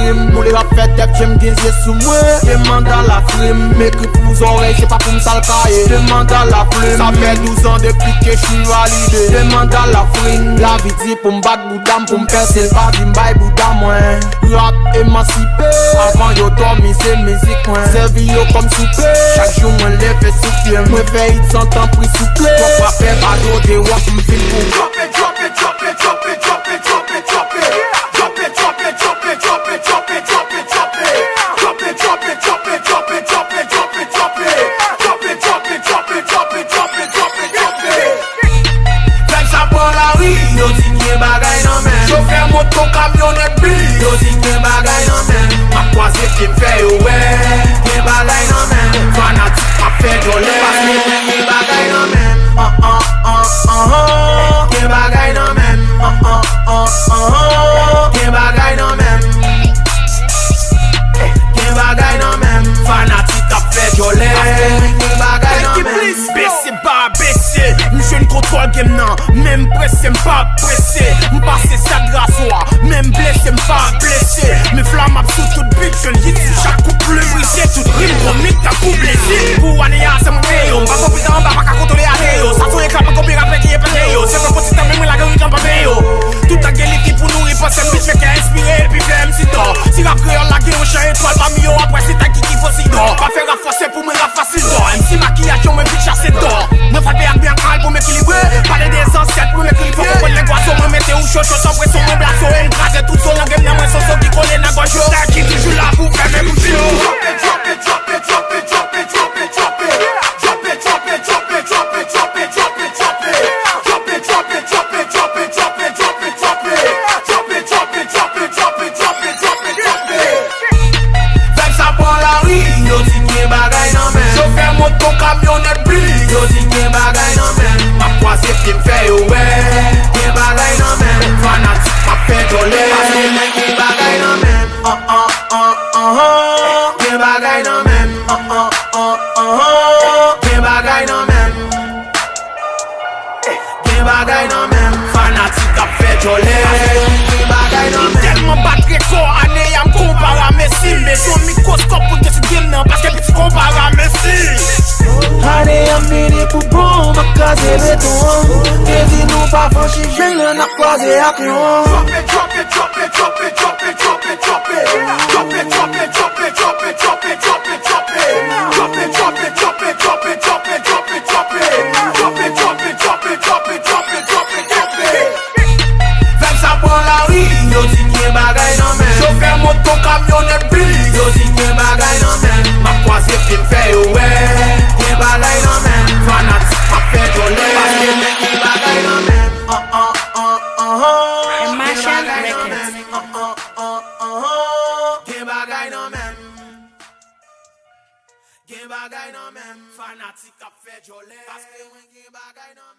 crime. Nous les rap fait tête, j'aime guiser sous moi. Demande à la frime, m'écrit pour vos oreilles, c'est pas pour me salcailler. Demande à la plume, ça fait 12 ans depuis que je suis validé. Demande à la frime, la vie dit pour me battre boudam, pour me percer le pas, m'baille boudam, moins. Rap émancipé, avant yo dormi, c'est musique, moins. Servi yo comme souper, chaque jour moi lève et souffle. Moi fais hit sans temps pris souple. Pourquoi faire bado de wap m'file pour drop it, drop it, drop it, drop it, drop it, drop it, drop it. Drop it, drop it, drop it, drop it, drop it, drop it, drop it. Drop it, drop it, drop it, drop it, drop it, drop it, drop it. Drop it, drop it, drop it, drop it, drop it, drop it, drop it. Fèm sa prend la rue, yo dit gen bagay nan men. Chauffeur moto camionnette bi, yo dit gen bagay nan men. Ma croisé qui m'fait yo ouais, gen bagay nan men. Fanatique a fait dolé, parce que gen bagay nan men. Gen bagay nan men. Gen bagay nan men. Gen bagay nan men. Fanatique a fait dolé, gen bagay nan men. Baissé, pas baissé, m'jeune contrôle game nan. Même pressé, m'pas pressé. M'passe ça de rasoir, même blessé, m'pas blessé. Mes flammes sous toute bite, je lis sur chaque couple brisé. Toute rime vomite, t'as pour blessé. Pour aller à ce moment, pas compétent, pas qu'à contrôler à Réo. Ça fait éclat, pas copier après qui est pas Réo. C'est pas petit temps, même la gueule, j'en pas Réo. Tout a gueule qui pour nous repasser, bitch, fait qu'à inspirer, puis fait MC d'or. Si rap créole, la gueule, chien étoile, pas mieux, après c'est ta qui faut si d'or. Pas faire rafforcer pour me raffacer d'or. MC maquillage, on me bitch, chasser d'or. Me frappe bien calme pour m'équilibrer. Parler des ancêtres pour m'équilibrer. Faut comprendre les boissons, me mettre où chaud, sans pression, me blasso. Et m'craser tout son game, n'a moins son son qui colle dans gauche. T'as qui toujours là pour faire mes bouchons. Drop it, drop it, drop it, drop it, drop it, drop it, drop it. Drop it, drop it, drop it, drop it, drop it, drop it, drop it. Drop it, drop it, drop it, drop it, drop it, drop it, drop it. Drop it, drop it, drop it, drop it, drop it, drop it, drop it. Fèm sa prend la rue, yo dit gen bagay nan men. Chauffeur moto camionnette bi, yo dit gen bagay nan men. Ma croisé qui m'fait yo ouais, gen bagay nan men. Fanatique a fait dolé, parce que gen bagay nan men. Gen bagay nan men. Gen bagay nan men. Gen bagay nan men. Fanatique a fait dolé, gen bagay nan men. Tellement battre corps, année y'a m'compare à Messi. Mais son microscope pour que tu game nan, parce que petit compare à Messi. Allez, amenez pour bon, ma case béton. Et dis-nous pas franchi, j'ai l'en a croisé à Cléon. Drop it, drop it, drop it, drop it, drop it, drop it, drop it. Drop it, drop it, drop it, drop it, drop it, drop it, drop it. Drop it, drop it, drop it, drop it, drop it, drop it, drop it. Drop it, drop it, drop it, drop it, drop it, drop it, drop it. Fèm sa prend la rue, yo dit gen bagay nan men. Chauffeur moto camionnette bi, yo dit gen bagay nan men. Ma croisé qui m'fait yo ouais, gen bagay nan men. Fanatique a fait dolé, parce que gen bagay nan men. Gen bagay nan men. Gen bagay nan men. Fanatique a fait dolé, parce que gen bagay nan men.